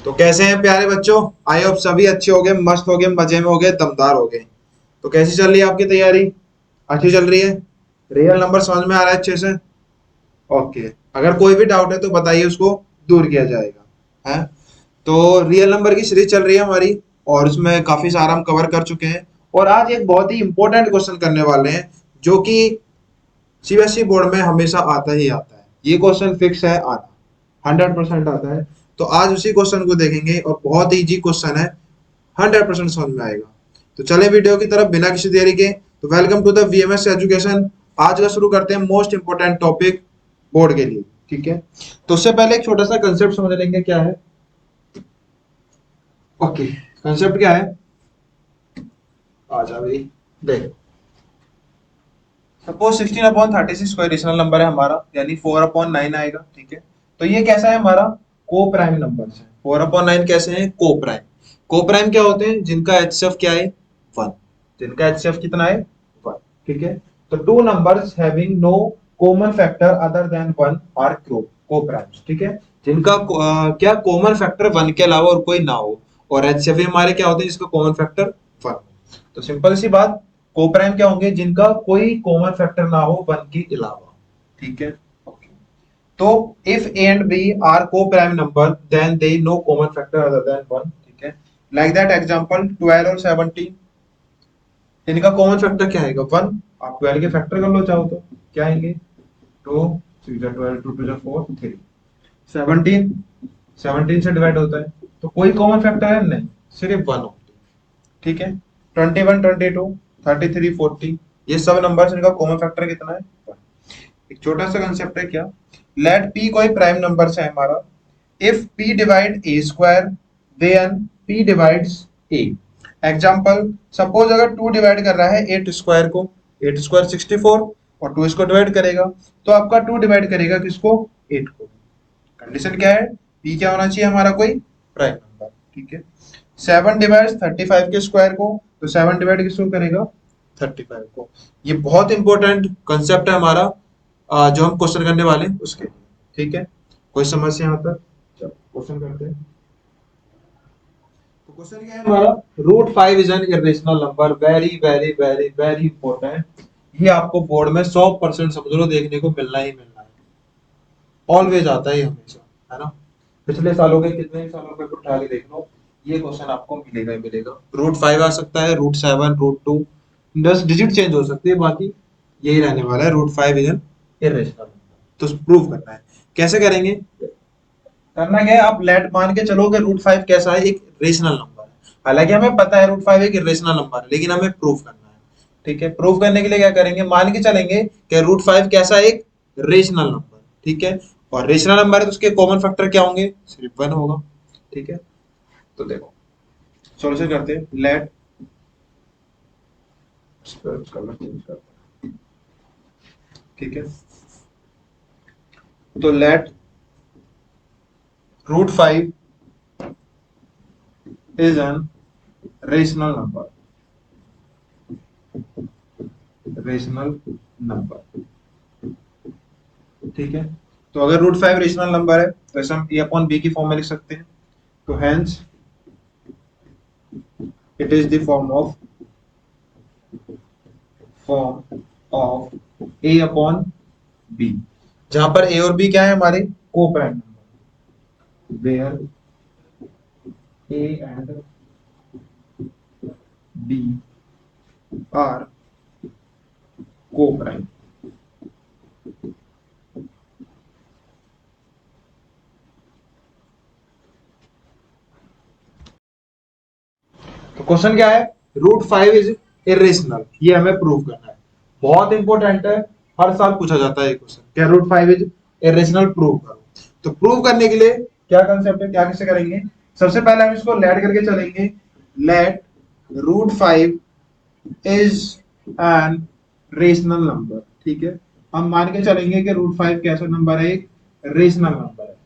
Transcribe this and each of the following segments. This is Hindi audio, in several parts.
तो कैसे हैं प्यारे बच्चों। आई होप सभी अच्छे हो गए, मस्त हो गए, मजे में हो गए, दमदार हो गए। तो कैसी चल रही है आपकी तैयारी? अच्छी चल रही है? रियल नंबर समझ में आ रहा है अच्छे से? ओके। अगर कोई भी डाउट है तो बताइए, उसको दूर किया जाएगा है। तो रियल नंबर की सीरीज चल रही है हमारी, और उसमें काफी सारा हम कवर कर चुके हैं। और आज एक बहुत ही इंपॉर्टेंट क्वेश्चन करने वाले हैं, जो कि सीबीएसई बोर्ड में हमेशा आता ही आता है। ये क्वेश्चन फिक्स है आना, 100% आता है। तो आज उसी क्वेश्चन को देखेंगे, और बहुत ही इजी क्वेश्चन है, 100% समझ में आएगा। तो चले वीडियो की तरफ बिना किसी देरी के। तो welcome to the VMS education. आज का शुरू करते हैं मोस्ट इंपोर्टेंट टॉपिक बोर्ड के लिए, ठीक है। तो उससे पहले एक छोटा सा कंसेप्ट समझ लेंगे क्या है। ओके, कंसेप्ट क्या है? आ जा भाई, देख। सपोज 16/36 कोई रेशनल नंबर है हमारा, यानी 4/9 आएगा, ठीक है। तो ये कैसा है हमारा? को प्राइम नंबर है। 4/9 कैसे हैं? को प्राइम। को प्राइम क्या होते हैं? जिनका एचसीएफ क्या है? 1। जिनका एचसीएफ कितना है? 1, ठीक है। तो two numbers having no common factor other than 1 are coprimes, ठीक है। जिनका क्या कॉमन फैक्टर 1 के अलावा और कोई ना हो, और एचसीएफ हमारे क्या होते हैं जिसका कॉमन फैक्टर 1। तो सिंपल सी बात, कोप्राइम क्या होंगे? जिनका कोई कॉमन फैक्टर ना हो 1 के अलावा, ठीक है। ओके। तो if A and B are coprime number then they no common factor other than 1, ठीक है। लाइक दैट एग्जांपल 12 और 17, इनका कॉमन फैक्टर क्या आएगा? 1। आप 12 के फैक्टर कर लो चाहो तो, क्या आएंगे? 2 6 12 2 2 4 3। 17, 17 से डिवाइड होता है, तो कोई कॉमन फैक्टर है नहीं, सिर्फ 1 हो, ठीक है। 21 22 33 40, ये सब नंबर, इनका कॉमन फैक्टर कितना है? 1। एक छोटा सा कंसेप्ट है क्या, लेट पी कोई प्राइम नंबर है हमारा। If p divide a square, then p divides a. Example, suppose अगर 2 डिवाइड कर रहा है 8 स्क्वायर को, 8 स्क्वायर 64, और 2 इसको डिवाइड करेगा, तो आपका 2 डिवाइड करेगा किसको? 8 को। कंडीशन क्या है? पी क्या होना चाहिए हमारा? कोई प्राइम नंबर, ठीक है। 7 डिवाइड 35 के स्क्वायर को, तो 7 डिवाइड किसको करेगा? 35 को। ये बहुत इंपॉर्टेंट कंसेप्ट है हमारा, जो हम क्वेश्चन करने वाले हैं उसके लिए, ठीक है। कोई समस्या यहाँ तक? चलो क्वेश्चन करते हैं। तो क्वेश्चन क्या है हमारा? √5 is an irrational number, very very very very important. ये आपको बोर्ड में 100% समझ लो देखने को मिलना ही मिलना है। ऑलवेज आता है हमेशा, है ना। पिछले सालों के कितने सालों के उठा के देख लो, ये क्वेश्चन आपको मिलेगा ही मिलेगा। √5 आ सकता है, √7, √2, 10 डिजिट चेंज हो सकती है, बाकी यही रहने वाला है। √5 इज एन इरेशनल नंबर। तो प्रूव करना है, कैसे करेंगे? करना क्या है, आप लेट मान के चलो कि √5 कैसा है? एक रेशनल नंबर है। हालांकि हमें पता है √5 एक इरेशनल नंबर है, लेकिन हमें प्रूव करना है, ठीक है। प्रूव करने के लिए क्या करेंगे? मान के चलेंगे कि √5 कैसा है? एक रेशनल नंबर, ठीक है। और रेशनल नंबर है तो उसके कॉमन फैक्टर क्या होंगे? सिर्फ 1 होगा, ठीक है। तो देखो, सॉल्यूशन करते हैं। लेट, कलर चेंज करते हैं, ठीक है। तो let √5 is an rational number, rational number, ठीक है। तो अगर √5 रेशनल नंबर है, तो ऐसे हम ए अपॉन बी की फॉर्म में लिख सकते हैं। तो hence it is the form of a upon B, जहां पर ए और बी क्या है हमारे? को prime number, where A and B are को प्राइम। तो क्वेश्चन क्या है? √5 इज इरेशनल, ये हमें प्रूव करना है। बहुत इंपॉर्टेंट है, हर साल पूछा जाता है ये क्वेश्चन, क्या √5 इज इरेशनल प्रूव करो। तो प्रूव करने के लिए क्या कंसेप्ट है, क्या कैसे करेंगे? सबसे पहले हम इसको लेट करके चलेंगे। Let √5 is an rational number, ठीक है। हम मान के चलेंगे कि √5 कैसा नंबर है? एक रेशनल नंबर है,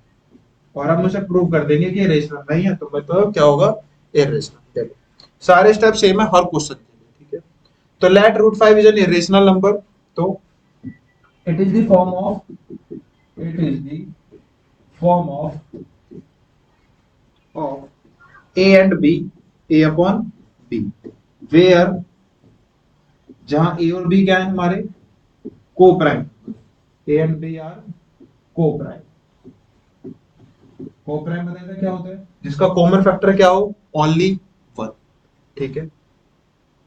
और हम उसे प्रूव कर देंगे कि रेशनल नहीं है, तो मतलब क्या होगा? इरेशनल। देखो, सारे स्टेप सेम है हर क्वेश्चन के लिए, ठीक है। तो let √5 is an irrational number, तो it is the form of, it is the form of A and B, A upon B, where, जहां ए और बी क्या है हमारे को prime, A and B are को प्राइम। को प्राइम बताएगा क्या होता है, जिसका कॉमन फैक्टर क्या हो, ओनली वन। ठीक है,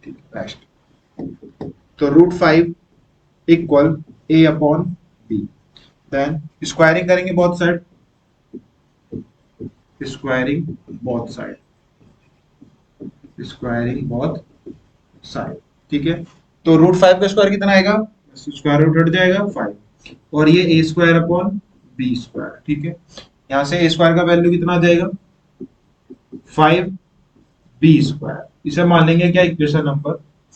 ठीक है, नेक्स्ट। तो रूट 5 इक्वल ए अपॉन बी, देन स्क्वायरिंग करेंगे both side, squaring both side, squaring both side. ठीक है, तो रूट 5 का स्क्वायर कितना आएगा, स्क्वायर रूट हट जाएगा 5, और ये ए स्क्वायर अपॉन बी स्क्वायर। ठीक है, यहां से ए स्क्वायर का वैल्यू कितना आ जाएगा 5 बी स्क्वायर, इसे मान लेंगे क्या इक्वेशन नंबर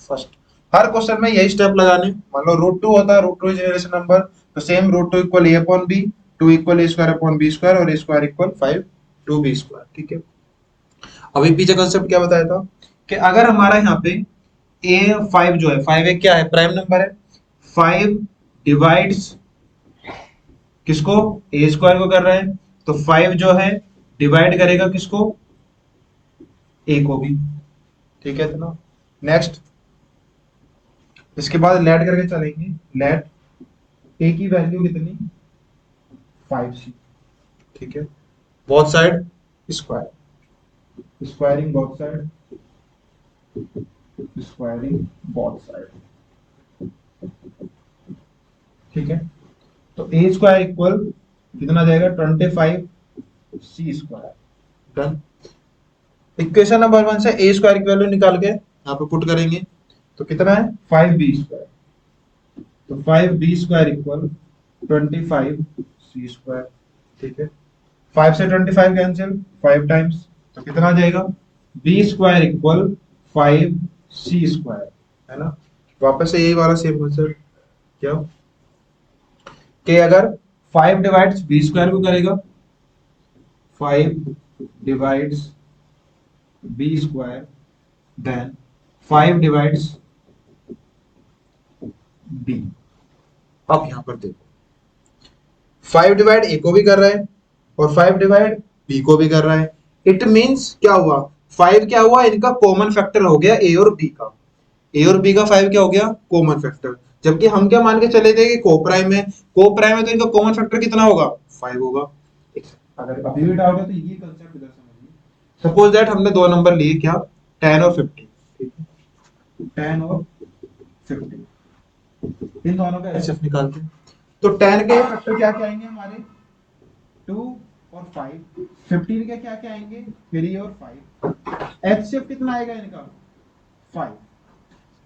फर्स्ट। हर क्वेश्चन में यही स्टेप लगाने, मान लो रूट 2 होता है, रूट 2 इज रिलेशन नंबर, तो same root 2 equal A upon B, 2 equal A square upon B square, और A square equal 5 2 B square. ठीक है, अभी पीछे कंसेप्ट क्या बताया था कि अगर हमारा यहाँ पे ए 5 जो है, 5 एक क्या है प्राइम नंबर है, 5 डिवाइड्स किसको, ए स्क्वायर को कर रहे हैं, तो 5 जो है डिवाइड करेगा किसको, ए को भी। ठीक है, तो नेक्स्ट, इसके बाद लेट करके चलेंगे, लेट ए की वैल्यू कितनी 5c। ठीक है, both side square, squaring both side, squaring both side. ठीक है, तो ए स्क्वायर इक्वल कितना जाएगा 25c square, done. Equation number 1 से ए स्क्वायर की वैल्यू निकाल के यहाँ पे पुट करेंगे, तो कितना है 5b स्क्वायर, तो 5b square equal 25c square. ठीक है, 5 से 25 कैंसिल, 5 टाइम्स, तो कितना आ जाएगा B square equal 5c square, है ना। वापस से यही वाला सेम कंसेप्ट, क्या कि अगर 5 डिवाइड्स बी स्क्वायर को करेगा, 5 divides b square, then 5 divides b. अब यहां पर देखो 5 डिवाइड ए को भी कर रहा है और 5 डिवाइड बी को भी कर रहा है, इट मींस क्या हुआ 5 क्या हुआ, इनका कॉमन फैक्टर हो गया ए और बी का, ए और बी का 5 क्या हो गया कॉमन फैक्टर, जबकि हम क्या मान के चले थे कि को प्राइम है, को प्राइम है तो इनका कॉमन फैक्टर कितना होगा 5 होगा। अगर अभी भी डाउट है तो ये कंसेप्ट इधर समझिए। सपोज दैट हमने दो नंबर लिए क्या 10 और 50, ठीक है, 10 और 50, इन दोनों का एचएफ निकालते हैं, तो 10 के फैक्टर क्या क्या आएंगे हमारे 2 और 5, 15 के क्या क्या आएंगे 3 और 5, एचसीएफ कितना आएगा इनका 5।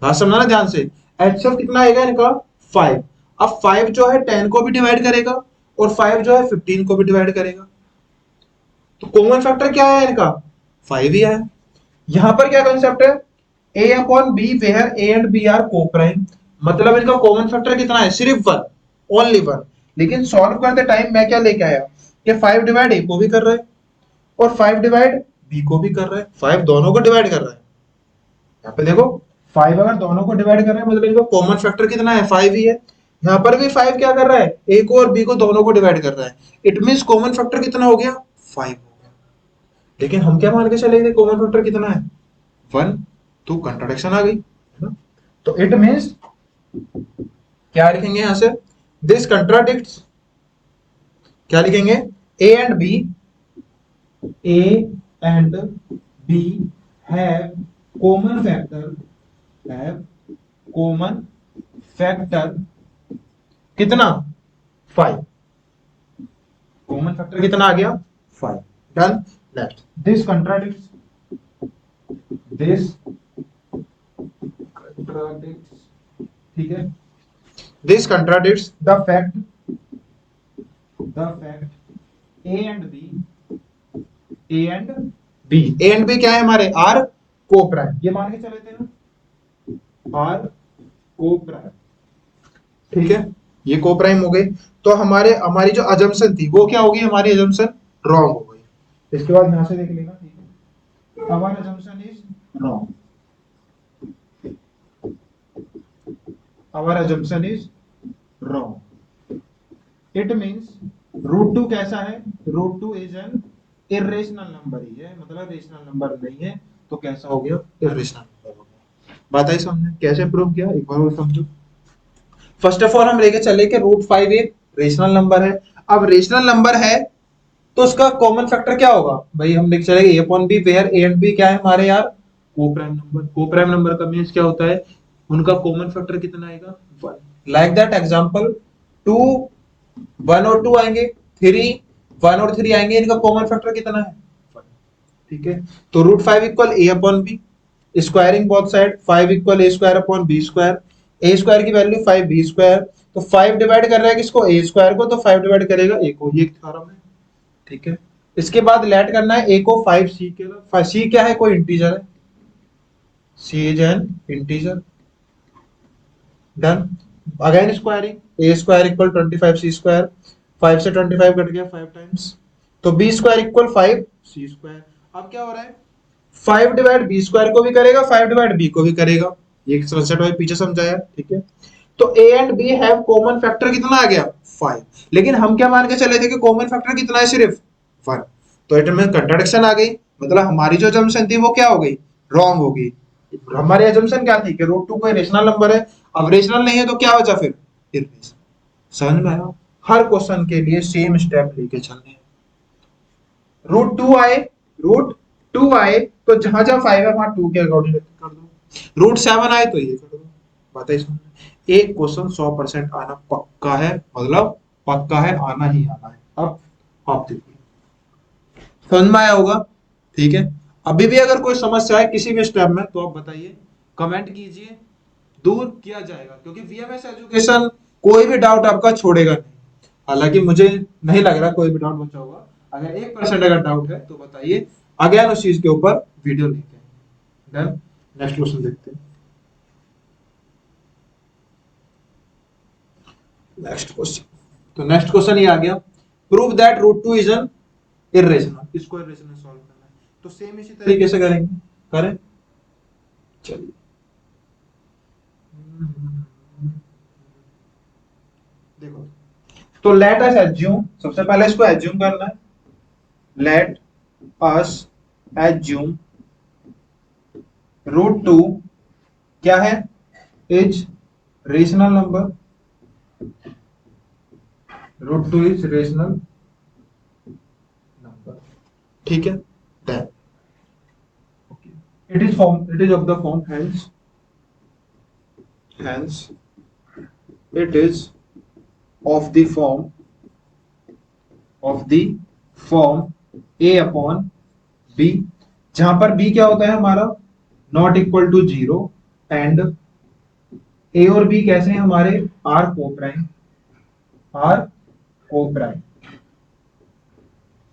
बात समझना ना ध्यान से, एचसीएफ कितना आएगा इनका 5। अब 5 जो है 10 को भी डिवाइड करेगा और 5 जो है 15 को भी डिवाइड करेगा, तो कॉमन फैक्टर क्या है इनका 5 ही है। यहां पर क्या कंसेप्ट है A upon B where A and B are को प्राइम, मतलब इनका कॉमन फैक्टर कितना है सिर्फ 1, ओनली 1। लेकिन सॉल्व करते टाइम मैं क्या लेके आया कि 5 डिवाइड ए को भी कर रहा है और 5 डिवाइड बी को भी कर रहा है, 5 दोनों को डिवाइड कर रहा है। यहाँ पे देखो 5 अगर दोनों को डिवाइड कर रहा है मतलब इनका कॉमन फैक्टर कितना है 5 ही है। यहाँ पर भी 5 क्या कर रहा है ए को और बी को दोनों को डिवाइड कर रहा है, इट मींस कॉमन फैक्टर कितना हो गया 5 हो गया। लेकिन हम क्या मान के चले थे कॉमन फैक्टर कितना है 1, तो कंट्राडिक्शन आ गई, है ना। तो इट मींस क्या लिखेंगे यहां से, दिस कंट्राडिक्ट्स, क्या लिखेंगे a and B, a and b have common factor, have common factor कितना 5, कॉमन फैक्टर कितना आ गया 5, done. Next, this contradicts, this contradicts, ठीक है, this contradicts the fact, the fact a and B, a and B, a and B क्या है हमारे आर को प्राइम, ये मान के चले थे ना आर को प्राइम, ठीक है, ये को प्राइम हो गई। तो हमारे हमारी जो अजम्पशन थी वो क्या होगी, हमारी अजम्पशन रॉन्ग हो गई। इसके बाद यहां से देख लेना, ठीक है, our assumption is wrong, our assumption is wrong, it means root 2 कैसा है, root 2 is an irrational number ही है, मतलब रेशनल नंबर नहीं है, तो कैसा हो गया, इरेशनल नंबर हो गया। बात आई समझ में? कैसे प्रूव किया एक बार और समझो। फर्स्ट ऑफ ऑल हम लेके चले कि रूट फाइव एक रेशनल नंबर है। अब रेशनल नंबर है तो उसका कॉमन फैक्टर क्या होगा भाई, हम लेके चलेंगे A upon B, where A and B क्या है हमारे यार, co prime number. Co prime number का मीन्स क्या होता है, उनका कॉमन फैक्टर कितना आएगा, one. Like that example, two, one और टू आएंगे, थ्री, वन और थ्री आएंगे, इनका कॉमन फैक्टर कितना है, वन। ठीक है, तो root five equal A upon B, squaring both side, five equal A square upon B square, A square की वैल्यू फाइव बी स्क्वायर, तो फाइव डिवाइड कर रहा है किसको, ए स्क्वायर को, तो फाइव डिवाइड करेगा ए को, ये थ्योरम है। ठीक है, इसके बाद लेट करना है ए को फाइव सी के, सी क्या है, कोई इंटीजर है, C is an integer. Done. Again squaring, A square equal twenty five C square, five से ट्वेंटी फाइव कट गया फाइव टाइम्स, तो B square equal five C square. अब क्या हो रहा है, फाइव डिवाइड बी स्क्वायर को भी करेगा, फाइव डिवाइड बी को भी करेगा, ये कंसेप्ट भाई पीछे समझाया। ठीक है, तो a and b have common factor कितना आ गया, फाइव। लेकिन हम क्या मान के चले थे कि कॉमन फैक्टर कितना है, सिर्फ वन। तो इट में कंट्राडिक्शन आ गई, मतलब हमारी जो जम्पशन थी वो क्या हो गई, रॉन्ग हो गई। हमारी एजम्पशन क्या थी कि रूट टू कोई रेशनल नंबर है, अब रेशनल नहीं है तो क्या बचा फिर, इरेशनल। समझ में आया? हर क्वेश्चन के लिए सेम स्टेप लेके चलने हैं। रूट टू आए, रूट टू आए तो जहां जहां फाइव है वहां टू के अकॉर्डिंग कर दो, रूट सेवन आए तो ये कर दो। बताइए समझ में? एक क्वेश्चन 100% आना पक्का है, मतलब पक्का है, आना ही आना है। अब आप देखिए, समझ में आया होगा। ठीक है, अभी भी अगर कोई समस्या है किसी भी स्टेप में तो आप बताइए, कमेंट कीजिए, दूर किया जाएगा, क्योंकि वीएमएस एजुकेशन कोई भी डाउट आपका छोड़ेगा नहीं। हालांकि मुझे नहीं लग रहा कोई भी डाउट बचा होगा, अगर 1% अगर डाउट है तो बताइए, अगेन उस चीज के ऊपर वीडियो लेते हैं। डन। नेक्स्ट क्वेश्चन देखते हैं। नेक्स्ट क्वेश्चन, तो नेक्स्ट क्वेश्चन ये आ गया, prove that root two is an irrational, इसको इरेशनल सॉल्व करना है, तो सेम इसी तरीके से करेंगे, करें, चलिए। देखो, तो लेट अस एज्यूम, सबसे पहले इसको एज्यूम करना है, let us assume root two क्या है, is rational number, root two is rational number. ठीक है, then it is form, it is of the form hence, hence it is of the form, of the form A upon B, जहां पर बी क्या होता है हमारा, not equal to zero, and A और बी कैसे हैं हमारे, आर को प्राइम, आर को प्राइम।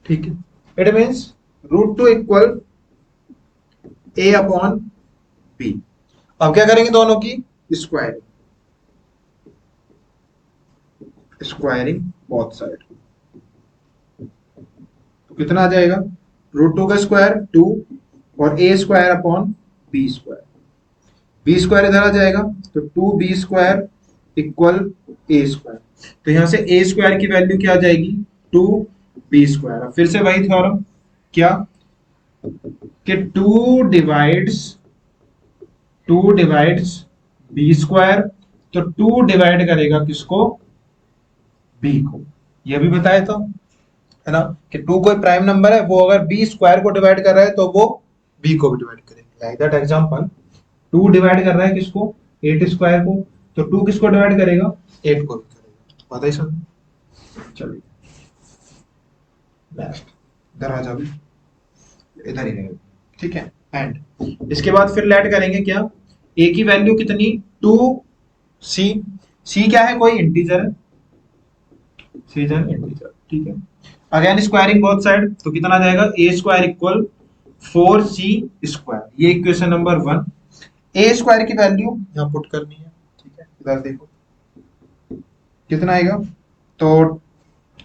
ठीक है, it means root two equal A upon b. अब क्या करेंगे, दोनों की स्क्वायरिंग, स्क्वायरिंग बोथ साइड, तो कितना आ जाएगा, रूट टू का स्क्वायर टू, और A square upon B square, B square इधर आ जाएगा, तो two B square equal A square, तो यहां से ए स्क्वायर की वैल्यू क्या आ जाएगी, टू बी स्क्वायर। फिर से वही थ्योरम, क्या कि टू डिवाइड्स बी स्क्वायर, तो टू डिवाइड करेगा किसको, बी को। ये भी बताया था, है ना, कि टू कोई प्राइम नंबर है, वो अगर बी स्क्वायर को डिवाइड कर रहा है तो वो बी को भी डिवाइड करेगा। Like that example, two divide कर रहा है किसको, एट स्क्वायर को, तो टू किसको डिवाइड करेगा, एट को भी करेगा। पता ही समझ। चलिए नेक्स्ट, इधर आ जाओ, इधर ही रहेगा। ठीक है, एंड इसके बाद फिर लेट करेंगे क्या, ए की वैल्यू कितनी, टू सी, सी क्या है, कोई इंटीजर है, सी इज एन इंटीजर। ठीक है, अगेन स्क्वायरिंग बोथ साइड, तो कितना आ जाएगा, a square equal four c square, ये equation number one. A square की वैल्यू यहाँ पुट करनी है। ठीक है, इधर देखो कितना आएगा, तो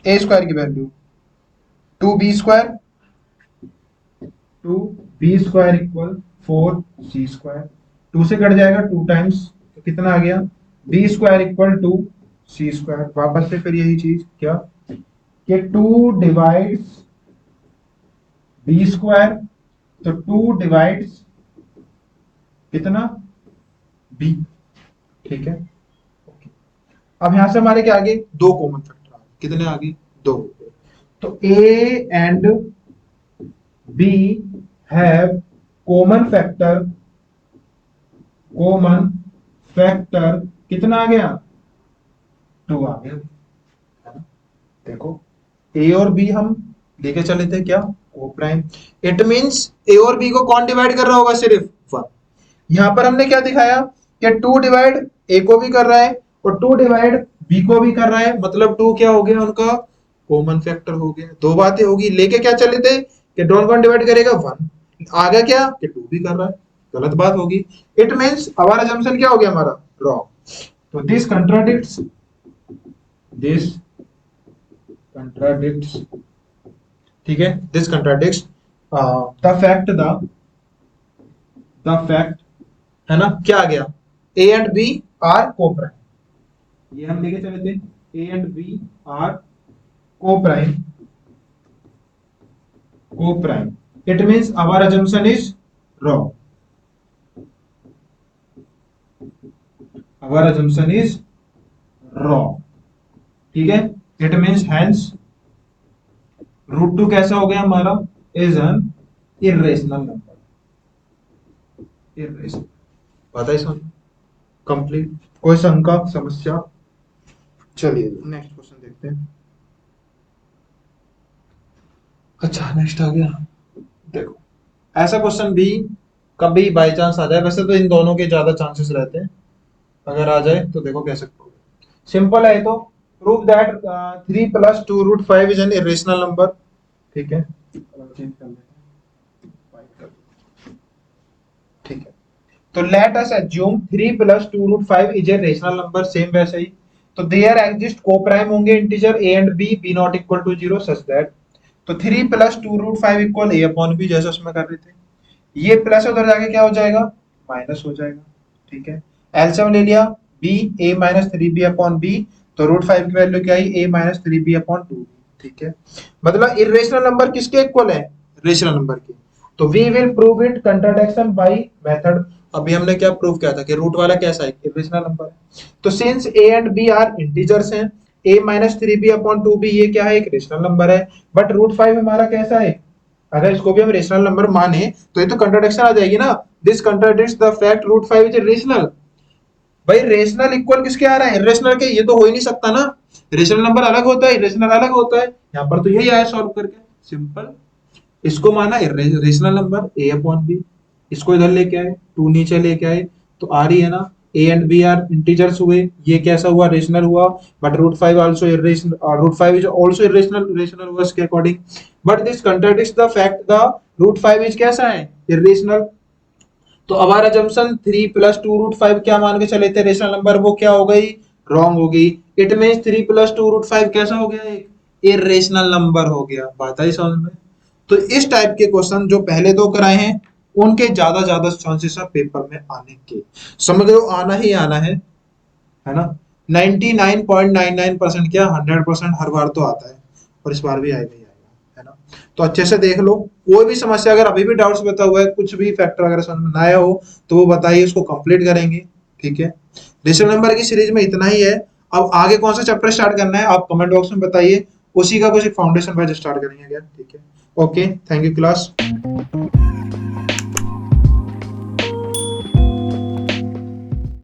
ए स्क्वायर की value two B square, two B square equal four c square, two से कट जाएगा टू टाइम्स, तो कितना आ गया, b square equal two c square. वापस से फिर यही चीज क्या, कि टू डिवाइड्स बी स्क्वायर, तो 2 डिवाइड्स कितना, बी, ठीक है। अब यहां से हमारे क्या आ गए, दो कॉमन फैक्टर आ गए, कितने आ गए, दो। तो a and b have common factor, common factor कितना आ गया, 2 आ गया, है ना? देखो ए और बी हम लेके चले थे क्या, को प्राइम। इट मींस ए और बी को कौन डिवाइड कर रहा होगा, सिर्फ 1। यहां पर हमने क्या दिखाया कि 2 डिवाइड ए को भी कर रहा है और 2 डिवाइड बी को भी कर रहा है, मतलब 2 क्या हो गया उनका, कॉमन फैक्टर हो गया। दो बातें होगी, लेके क्या चले थे कि डॉन कौन डिवाइड करेगा, 1। आगे क्या कि 2 भी कर रहा है, गलत बात होगी। इट मींस आवर अजम्पशन क्या हो गया हमारा, रॉन्ग। तो दिस कंट्राडिक्ट्स, ठीक है, दिस कंट्राडिक्ट्स द फैक्ट, है ना, क्या आ गया, ए एंड बी आर को प्राइम, ये हम लेके चले थे, ए एंड बी आर को prime. It means our assumption is wrong, our assumption is wrong, ठीक है। इट मींस हैंस √2 कैसा हो गया हमारा, is an irrational number, irrational. पता है समझ, कंप्लीट, कोई शंका समस्या। चलिए नेक्स्ट क्वेश्चन देखते हैं। अच्छा नेक्स्ट आ गया, देखो ऐसा क्वेश्चन भी कभी बाई चांस आ जाए, वैसे तो इन दोनों के ज्यादा चांसेस रहते हैं, अगर आ जाए तो देखो कैसे करोगे। सिंपल है, तो prove that 3 + 2√5 is an irrational number, ठीक है, चेंज कर लेते हैं, 5 कर देते हैं। ठीक है, तो let us assume 3 + 2√5 is a rational number, same वैसे ही। तो देयर एग्जिस्ट को प्राइम होंगे integer a and b, b not equal to 0 such that, तो 3 + 2√5 इक्वल ए अपॉन बी, जैसे उसमें कर रहे थे। ये प्लस उधर जाके क्या हो जाएगा, माइनस हो जाएगा, ठीक है। एलसीएम ले लिया, बी ए माइनस 3b अपॉन बी, तो √5 की वैल्यू क्या आई, a माइनस 3b अपॉन 2, ठीक है। मतलब इरेशनल नंबर किसके इक्वल है, रेशनल नंबर के। तो we will prove it contradiction by method. अभी हमने क्या प्रूव किया था कि रूट वाला कैसा है, इरेशनल नंबर है। तो since a and b are integers हैं, a minus 3b upon 2b ये क्या है, एक रेशनल नंबर है। बट √5 हमारा कैसा है, अगर इसको भी हम रेशनल नंबर माने तो ये तो कंट्राडिक्शन आ जाएगी ना, this contradicts the fact √5 is rational. भाई रेशनल इक्वल किसके आ रहा है, इरेशनल के, ये तो हो ही नहीं सकता ना, रेशनल नंबर अलग होता है, इरेशनल अलग होता है। यहाँ पर तो यही आया सॉल्व करके, सिंपल। इसको माना rational number a upon b, इसको इधर लेके आए, 2 नीचे लेके आए, तो आ रही है ना, a and b are integers हुए, ये कैसा हुआ, रेशनल हुआ। But √5 also irrational, √5 is also irrational, rational हुआ इसके according. But this contradicts the fact the √5 is कैसा है, इरेशनल। तो हमारा जंक्शन 3 + 2√5 क्या मान के चले थे, रेशनल नंबर, वो क्या हो गई, रॉन्ग हो गई। इट मींस 3 + 2√5 कैसा हो गया, एक इरेशनल नंबर हो गया। बात आई समझ में। तो इस टाइप के क्वेश्चन जो पहले दो कराए हैं, उनके ज्यादा ज्यादा चांसेस है पेपर में आने के, समझ लो, आना ही आना है ना। 99.99% क्या, 100% हर बार तो आता है, और इस बार भी आएगा ही आएगा, है ना। तो अच्छे से देख लो, कोई भी समस्या अगर अभी भी डाउट्स बता हुआ है, कुछ भी फैक्टर अगर समझ में ना आया हो तो वो बताइए, उसको कंप्लीट करेंगे, ठीक है। रेशनल नंबर की सीरीज में इतना ही है। अब आगे कौन सा चैप्टर स्टार्ट करना है आप कमेंट बॉक्स में बताइए, उसी का कुछ फाउंडेशन वाइज स्टार्ट करेंगे क्या, ठीक है। Okay, thank you class.